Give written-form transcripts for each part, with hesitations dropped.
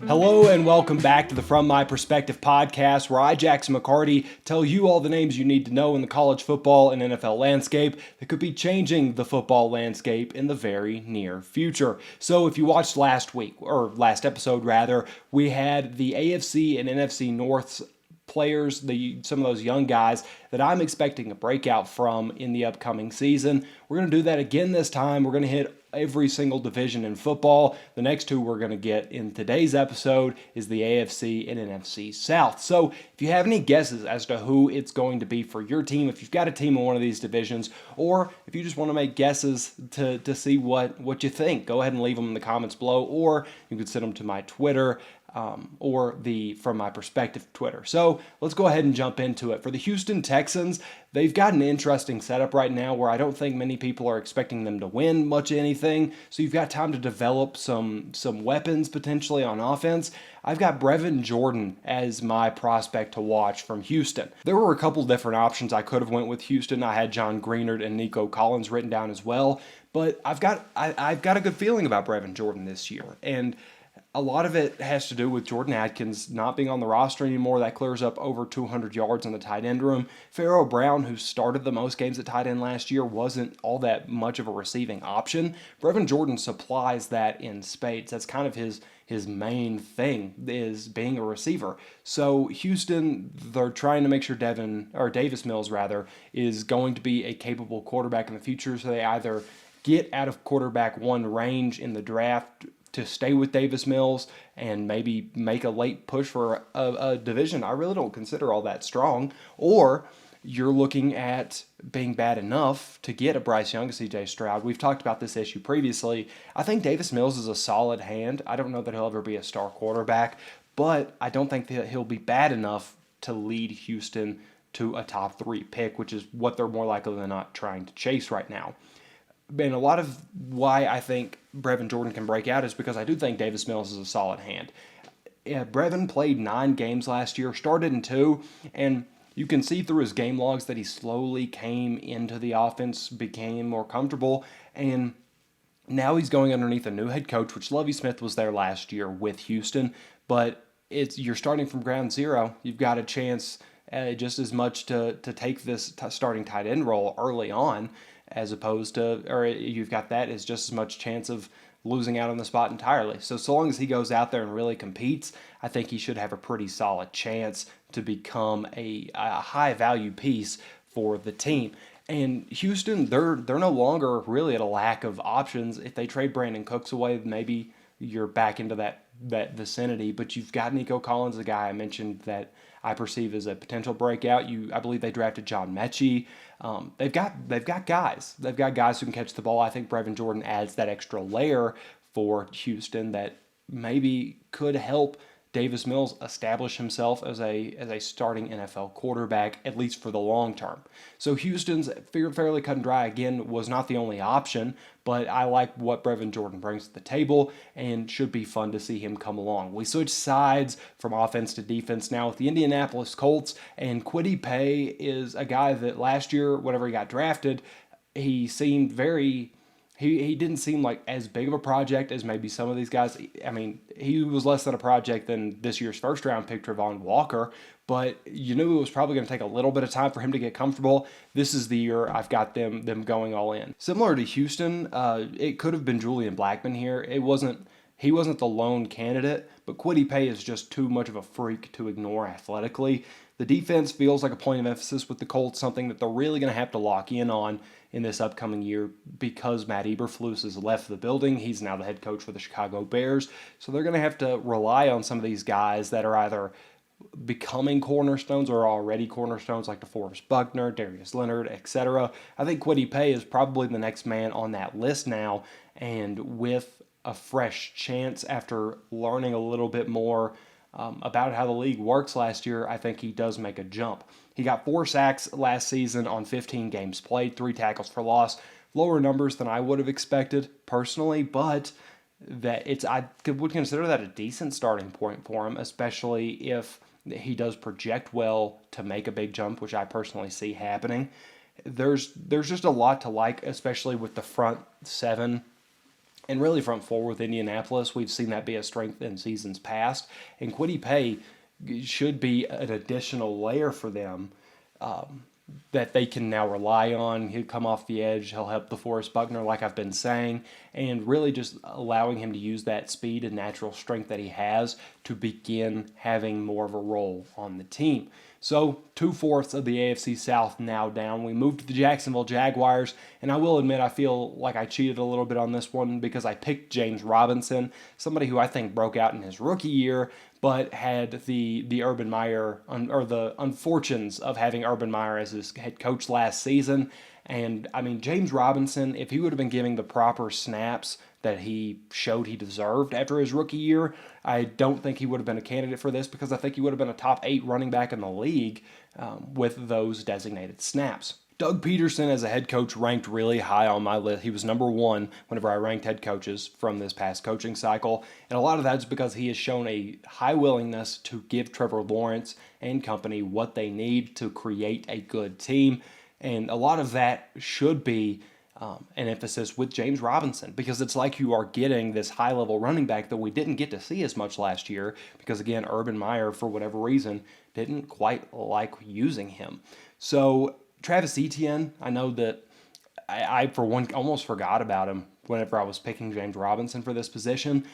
Hello and welcome back to the From My Perspective podcast, where I, Jackson McCarty, tell you all the names you need to know in the college football and NFL landscape that could be changing the football landscape in the very near future. So if you watched last week, or last episode rather, we had the AFC and NFC North's players, some of those young guys that I'm expecting a breakout from in the upcoming season. We're going to do that again this time. We're going to hit every single division in football. The next two we're going to get in today's episode is the AFC and NFC South. So if you have any guesses as to who it's going to be for your team, if you've got a team in one of these divisions, or if you just want to make guesses to see what you think, go ahead and leave them in the comments below, or you can send them to my Twitter or the From My Perspective Twitter. So let's go ahead and jump into it. For the Houston Texans, they've got an interesting setup right now where I don't think many people are expecting them to win much anything. So you've got time to develop some weapons potentially on offense. I've got Brevin Jordan as my prospect to watch from Houston. There were a couple different options I could have went with Houston. I had John Greenard and Nico Collins written down as well, but I've got a good feeling about Brevin Jordan this year, and a lot of it has to do with Jordan Atkins not being on the roster anymore. That clears up over 200 yards in the tight end room. Pharaoh Brown, who started the most games at tight end last year, wasn't all that much of a receiving option. Brevin Jordan supplies that in spades. That's kind of his main thing, is being a receiver. So Houston, they're trying to make sure Davis Mills is going to be a capable quarterback in the future. So they either get out of quarterback one range in the draft to stay with Davis Mills and maybe make a late push for a division I really don't consider all that strong, or you're looking at being bad enough to get a Bryce Young, a CJ Stroud. We've talked about this issue previously. I think Davis Mills is a solid hand. I don't know that he'll ever be a star quarterback, but I don't think that he'll be bad enough to lead Houston to a top 3 pick, which is what they're more likely than not trying to chase right now. And a lot of why I think Brevin Jordan can break out is because I do think Davis Mills is a solid hand. Brevin played 9 games last year, started in 2, and you can see through his game logs that he slowly came into the offense, became more comfortable, and now he's going underneath a new head coach, which Lovie Smith was there last year with Houston, but you're starting from ground zero. You've got a chance just as much to take this starting tight end role early on, as opposed to, or you've got that as just as much chance of losing out on the spot entirely. So long as he goes out there and really competes, I think he should have a pretty solid chance to become a high value piece for the team. And Houston, they're no longer really at a lack of options. If they trade Brandon Cooks away, maybe you're back into that vicinity. But you've got Nico Collins, the guy I mentioned that I perceive as a potential breakout. I believe they drafted John Mechie. They've got guys. They've got guys who can catch the ball. I think Brevin Jordan adds that extra layer for Houston that maybe could help Davis Mills establish himself as a starting NFL quarterback, at least for the long term. So Houston's fairly cut and dry. Again, was not the only option, but I like what Brevin Jordan brings to the table, and should be fun to see him come along. We switch sides from offense to defense now with the Indianapolis Colts, and Kwity Paye is a guy that last year, whenever he got drafted, he seemed very... He didn't seem like as big of a project as maybe some of these guys. I mean, he was less than a project than this year's first-round pick, Trevon Walker, but you knew it was probably going to take a little bit of time for him to get comfortable. This is the year I've got them going all in. Similar to Houston, it could have been Julian Blackmon here. He wasn't the lone candidate, but Kwity Paye is just too much of a freak to ignore athletically. The defense feels like a point of emphasis with the Colts, something that they're really going to have to lock in on in this upcoming year because Matt Eberflus has left the building. He's now the head coach for the Chicago Bears. So they're going to have to rely on some of these guys that are either becoming cornerstones or already cornerstones, like DeForest Buckner, Darius Leonard, etc. I think Kwity Paye is probably the next man on that list now, and with a fresh chance after learning a little bit more about how the league works last year, I think he does make a jump. He got 4 sacks last season on 15 games played, 3 tackles for loss. Lower numbers than I would have expected personally, but I would consider that a decent starting point for him, especially if he does project well to make a big jump, which I personally see happening. There's just a lot to like, especially with the front 7 and really front four with Indianapolis. We've seen that be a strength in seasons past, and Kwity Paye should be an additional layer for them that they can now rely on. He'll come off the edge. He'll help DeForest Buckner, like I've been saying, and really just allowing him to use that speed and natural strength that he has to begin having more of a role on the team. So 2/4 of the AFC South now down. We moved to the Jacksonville Jaguars, and I will admit I feel like I cheated a little bit on this one because I picked James Robinson, somebody who I think broke out in his rookie year, but had the Urban Meyer, or the unfortunes of having Urban Meyer as his head coach last season. And I mean, James Robinson, if he would have been giving the proper snaps that he showed he deserved after his rookie year, I don't think he would have been a candidate for this, because I think he would have been a top 8 running back in the league with those designated snaps. Doug Peterson as a head coach ranked really high on my list. He was number 1 whenever I ranked head coaches from this past coaching cycle. And a lot of that is because he has shown a high willingness to give Trevor Lawrence and company what they need to create a good team. And a lot of that should be an emphasis with James Robinson, because it's like you are getting this high-level running back that we didn't get to see as much last year because, again, Urban Meyer, for whatever reason, didn't quite like using him. So Travis Etienne, I know that I for one, almost forgot about him whenever I was picking James Robinson for this position.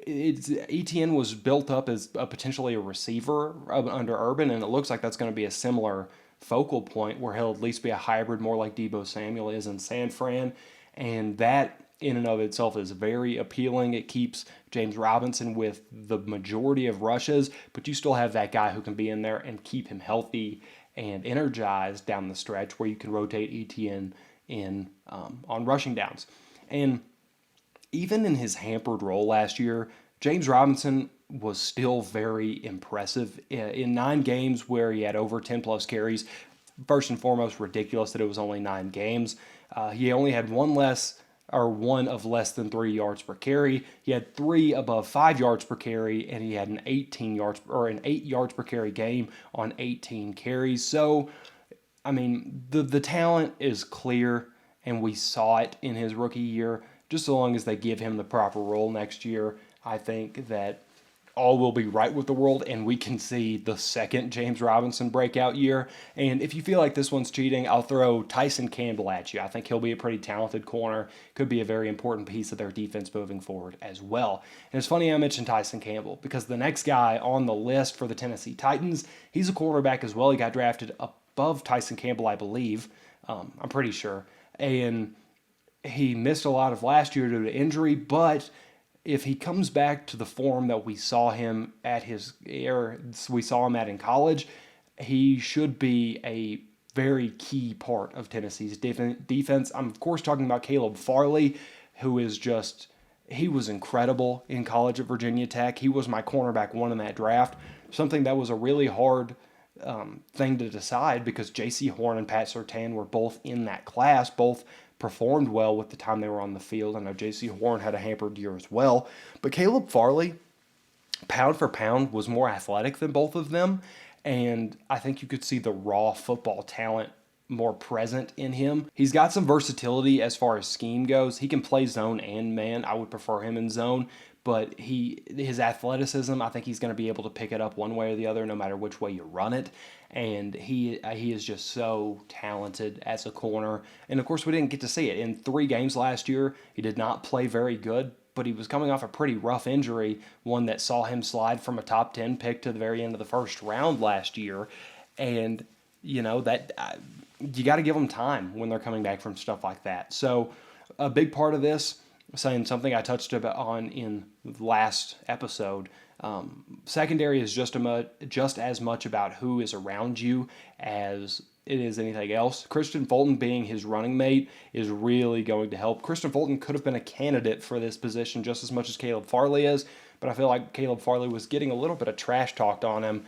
Etienne was built up as potentially a receiver under Urban, and it looks like that's going to be a similar focal point where he'll at least be a hybrid, more like Deebo Samuel is in San Fran. And that in and of itself is very appealing. It keeps James Robinson with the majority of rushes, but you still have that guy who can be in there and keep him healthy and energized down the stretch, where you can rotate Etienne in on rushing downs. And even in his hampered role last year, James Robinson was still very impressive. In 9 games where he had over 10 plus carries, first and foremost, ridiculous that it was only 9 games. He only had one of less than 3 yards per carry. He had 3 above 5 yards per carry, and he had an 8 yards per carry game on 18 carries. So, I mean, the talent is clear, and we saw it in his rookie year. Just so long as they give him the proper role next year, I think that all will be right with the world, and we can see the second James Robinson breakout year. And if you feel like this one's cheating, I'll throw Tyson Campbell at you. I think he'll be a pretty talented corner, could be a very important piece of their defense moving forward as well. And it's funny I mentioned Tyson Campbell, because the next guy on the list for the Tennessee Titans, he's a quarterback as well. He got drafted above Tyson Campbell, I believe. I'm pretty sure. And he missed a lot of last year due to injury, but if he comes back to the form that we saw him at in college, he should be a very key part of Tennessee's defense. I'm of course talking about Caleb Farley, who is he was incredible in college at Virginia Tech. He was my cornerback 1 in that draft, something that was a really hard thing to decide, because J.C. Horn and Pat Surtain were both in that class, both performed well with the time they were on the field. I know J.C. Horn had a hampered year as well, but Caleb Farley, pound for pound, was more athletic than both of them, and I think you could see the raw football talent more present in him. He's got some versatility as far as scheme goes. He can play zone and man. I would prefer him in zone, but his athleticism, I think he's going to be able to pick it up one way or the other, no matter which way you run it. And he is just so talented as a corner. And of course, we didn't get to see it. In 3 games last year, he did not play very good, but he was coming off a pretty rough injury, one that saw him slide from a top 10 pick to the very end of the first round last year. And, you know, that you got to give them time when they're coming back from stuff like that. So a big part of this, saying something I touched on in the last episode, secondary is just as much about who is around you as it is anything else. Christian Fulton being his running mate is really going to help. Christian Fulton could have been a candidate for this position just as much as Caleb Farley is, but I feel like Caleb Farley was getting a little bit of trash talked on him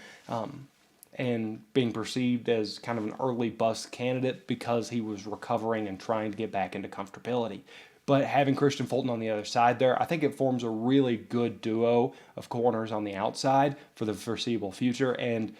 and being perceived as kind of an early bust candidate because he was recovering and trying to get back into comfortability. But having Christian Fulton on the other side there, I think it forms a really good duo of corners on the outside for the foreseeable future, and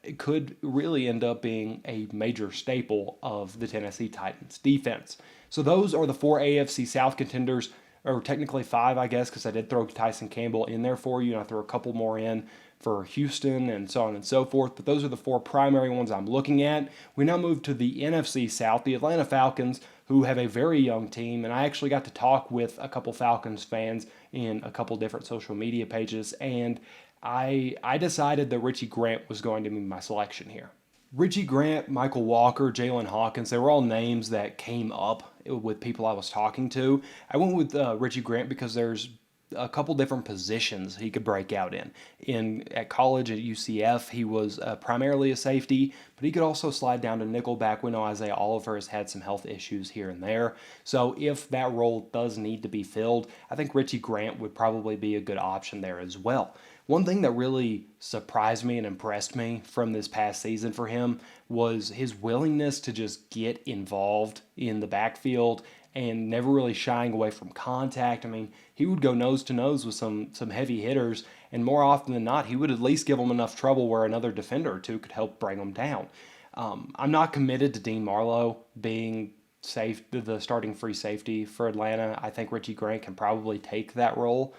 it could really end up being a major staple of the Tennessee Titans defense. So those are the 4 AFC South contenders. or technically 5, I guess, because I did throw Tyson Campbell in there for you, and I threw a couple more in for Houston and so on and so forth. But those are the 4 primary ones I'm looking at. We now move to the NFC South, the Atlanta Falcons, who have a very young team. And I actually got to talk with a couple Falcons fans in a couple different social media pages. And I decided that Richie Grant was going to be my selection here. Richie Grant, Michael Walker, Jalen Hawkins, they were all names that came up with people I was talking to. I went with Richie Grant because there's a couple different positions he could break out in. At college at UCF, he was primarily a safety, but he could also slide down to nickelback. We know Isaiah Oliver has had some health issues here and there. So if that role does need to be filled, I think Richie Grant would probably be a good option there as well. One thing that really surprised me and impressed me from this past season for him was his willingness to just get involved in the backfield and never really shying away from contact. I mean, he would go nose to nose with some heavy hitters, and more often than not, he would at least give them enough trouble where another defender or two could help bring them down. I'm not committed to Dean Marlowe being the starting free safety for Atlanta. I think Richie Grant can probably take that role.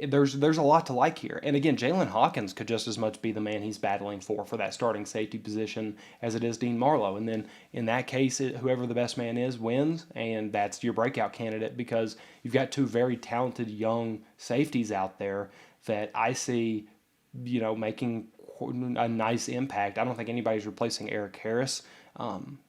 There's a lot to like here. And again, Jalen Hawkins could just as much be the man he's battling for that starting safety position as it is Dean Marlowe. And then in that case, whoever the best man is wins, and that's your breakout candidate because you've got 2 very talented young safeties out there that I see, making a nice impact. I don't think anybody's replacing Eric Harris.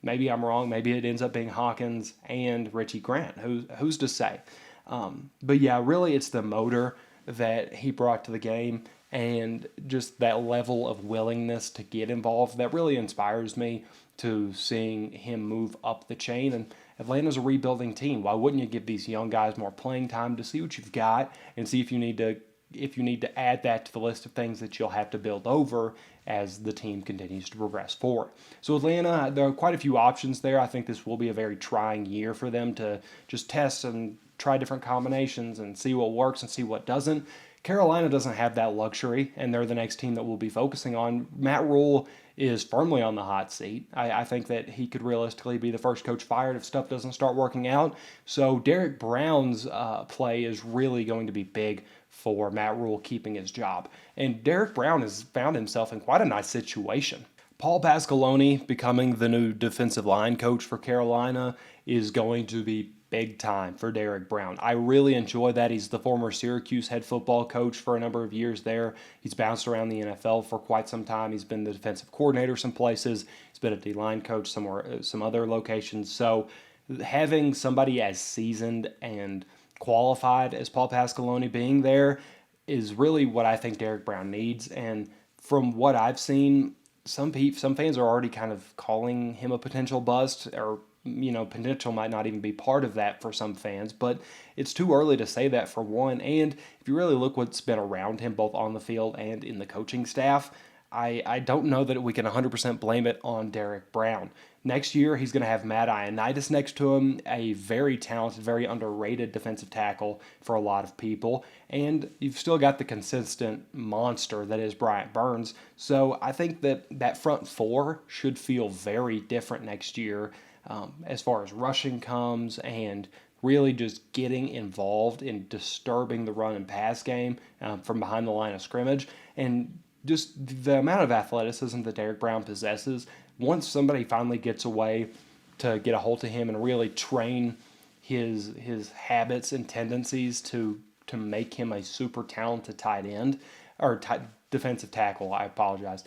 Maybe I'm wrong. Maybe it ends up being Hawkins and Richie Grant. Who's to say? But yeah, really it's the motor that he brought to the game and just that level of willingness to get involved that really inspires me to seeing him move up the chain. And Atlanta's a rebuilding team. Why wouldn't you give these young guys more playing time to see what you've got and see if you need to add that to the list of things that you'll have to build over as the team continues to progress forward. So Atlanta, there are quite a few options there. I think this will be a very trying year for them to just test and try different combinations and see what works and see what doesn't. Carolina doesn't have that luxury, and they're the next team that we'll be focusing on. Matt Rule is firmly on the hot seat. I think that he could realistically be the first coach fired if stuff doesn't start working out. So Derek Brown's play is really going to be big for Matt Rule keeping his job. And Derek Brown has found himself in quite a nice situation. Paul Pasqualoni becoming the new defensive line coach for Carolina is going to be big time for Derek Brown. I really enjoy that. He's the former Syracuse head football coach for a number of years there. He's bounced around the NFL for quite some time. He's been the defensive coordinator some places. He's been a D-line coach somewhere, some other locations. So having somebody as seasoned and qualified as Paul Pasqualoni being there is really what I think Derek Brown needs. And from what I've seen, some fans are already kind of calling him a potential bust, or potential might not even be part of that for some fans, but it's too early to say that for one. And if you really look what's been around him, both on the field and in the coaching staff, I don't know that we can 100% blame it on Derek Brown. Next year, he's going to have Matt Ioannidis next to him, a very talented, very underrated defensive tackle for a lot of people. And you've still got the consistent monster that is Bryant Burns. So I think that front 4 should feel very different next year as far as rushing comes and really just getting involved in disturbing the run and pass game from behind the line of scrimmage. And just the amount of athleticism that Derek Brown possesses, once somebody finally gets away to get a hold of him and really train his habits and tendencies to make him a super talented tight end, or defensive tackle, I apologize.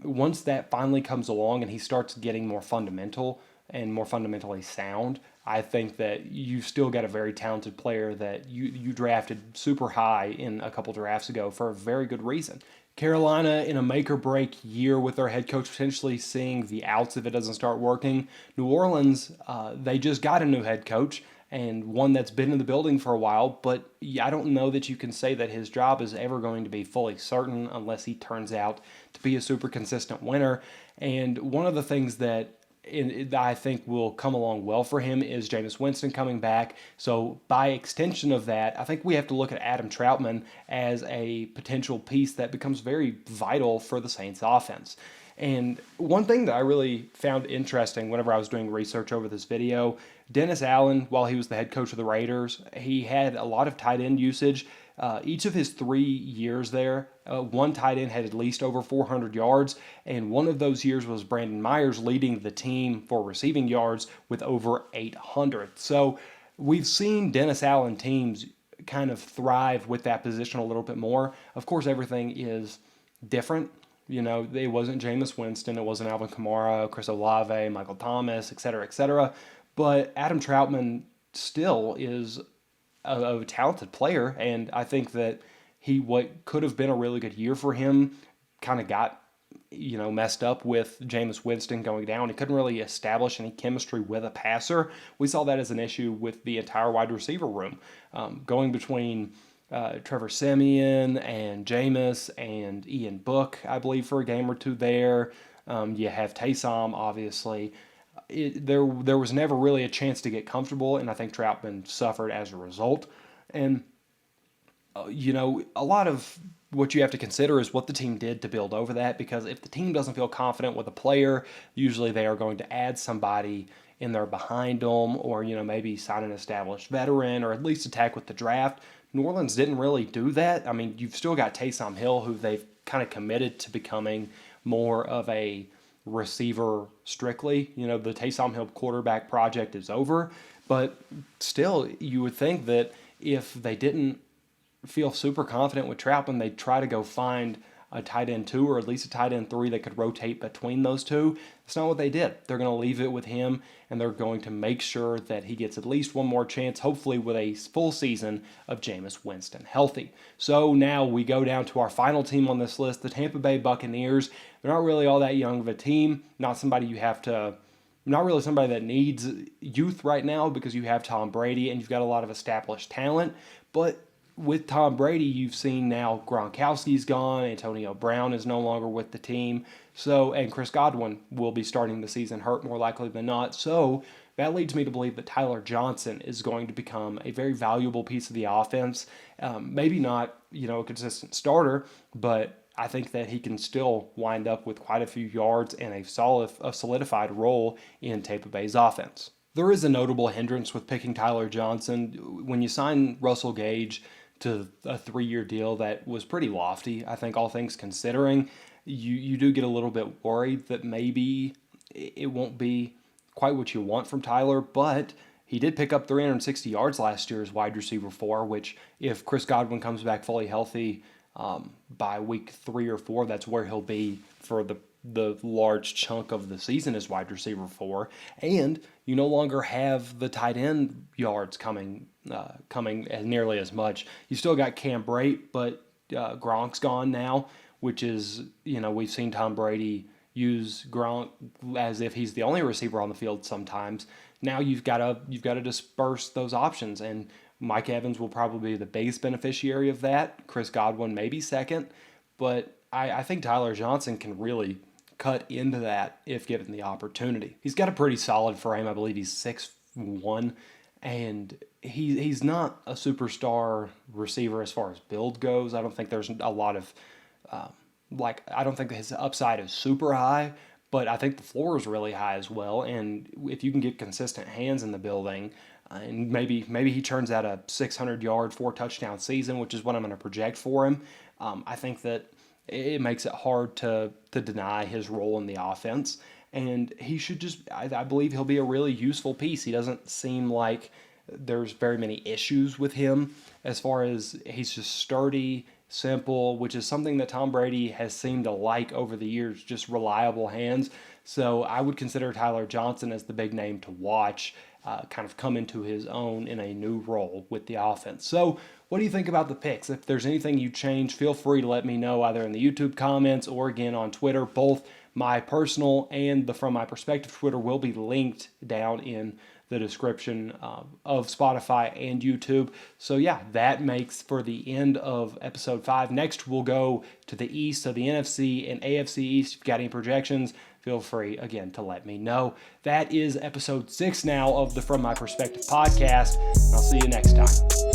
Once that finally comes along and he starts getting more fundamental and more fundamentally sound, I think that you've still got a very talented player that you drafted super high in a couple drafts ago for a very good reason. Carolina in a make-or-break year with their head coach potentially seeing the outs if it doesn't start working. New Orleans, they just got a new head coach and one that's been in the building for a while, but I don't know that you can say that his job is ever going to be fully certain unless he turns out to be a super consistent winner. And one of the things that I think will come along well for him is Jameis Winston coming back. So by extension of that, I think we have to look at Adam Troutman as a potential piece that becomes very vital for the Saints offense. And one thing that I really found interesting whenever I was doing research over this video, Dennis Allen, while he was the head coach of the Raiders, he had a lot of tight end usage. Each of his 3 years there, one tight end had at least over 400 yards, and one of those years was Brandon Myers leading the team for receiving yards with over 800. So we've seen Dennis Allen teams kind of thrive with that position a little bit more. Of course, everything is different. It wasn't Jameis Winston, it wasn't Alvin Kamara, Chris Olave, Michael Thomas, et cetera, et cetera. But Adam Troutman still is a talented player, and I think that what could have been a really good year for him kind of got messed up with Jameis Winston going down. He couldn't really establish any chemistry with a passer. We saw that as an issue with the entire wide receiver room, going between Trevor Siemian and Jameis and Ian Book, I believe, for a game or two there. You have Taysom, obviously. There was never really a chance to get comfortable, and I think Troutman suffered as a result. And, a lot of what you have to consider is what the team did to build over that, because if the team doesn't feel confident with a player, usually they are going to add somebody in there behind them, or, maybe sign an established veteran, or at least attack with the draft. New Orleans didn't really do that. I mean, you've still got Taysom Hill, who they've kind of committed to becoming more of a receiver strictly. The Taysom Hill quarterback project is over, but still, you would think that if they didn't feel super confident with Troutman, they'd try to go find a tight end 2 or at least a tight end 3 that could rotate between those two. That's not what they did. They're going to leave it with him, and they're going to make sure that he gets at least one more chance, hopefully with a full season of Jameis Winston healthy. So now we go down to our final team on this list, the Tampa Bay Buccaneers. They're not really all that young of a team, not really somebody that needs youth right now, because you have Tom Brady and you've got a lot of established talent. But with Tom Brady, you've seen now Gronkowski's gone, Antonio Brown is no longer with the team, and Chris Godwin will be starting the season hurt more likely than not. So that leads me to believe that Tyler Johnson is going to become a very valuable piece of the offense. Maybe not, a consistent starter, but I think that he can still wind up with quite a few yards and a solidified role in Tampa Bay's offense. There is a notable hindrance with picking Tyler Johnson. When you sign Russell Gage to a 3-year deal that was pretty lofty, I think, all things considering, you do get a little bit worried that maybe it won't be quite what you want from Tyler, but he did pick up 360 yards last year as wide receiver 4, which if Chris Godwin comes back fully healthy by week 3 or 4, that's where he'll be for the large chunk of the season as wide receiver 4, and you no longer have the tight end yards coming as nearly as much. You still got Cam Brate, but Gronk's gone now, which is, we've seen Tom Brady use Gronk as if he's the only receiver on the field sometimes. Now you've got to disperse those options, and Mike Evans will probably be the biggest beneficiary of that. Chris Godwin maybe second, but I think Tyler Johnson can really cut into that if given the opportunity. He's got a pretty solid frame. I believe he's 6'1", and he's not a superstar receiver as far as build goes. I don't think there's a lot of I don't think his upside is super high, but I think the floor is really high as well. And if you can get consistent hands in the building, and maybe he turns out a 600-yard, 4-touchdown season, which is what I'm going to project for him, I think that it makes it hard to deny his role in the offense. And he should I believe he'll be a really useful piece. He doesn't seem like there's very many issues with him as far as he's just sturdy, simple, which is something that Tom Brady has seemed to like over the years, just reliable hands. So I would consider Tyler Johnson as the big name to watch, kind of come into his own in a new role with the offense. So what do you think about the picks? If there's anything you change, feel free to let me know either in the YouTube comments or again on Twitter. Both my personal and the From My Perspective Twitter will be linked down in the description of Spotify and YouTube. So yeah, that makes for the end of episode 5. Next, we'll go to the East, so the NFC and AFC East. If you've got any projections, feel free, again, to let me know. That is episode 6 now of the From My Perspective podcast. I'll see you next time.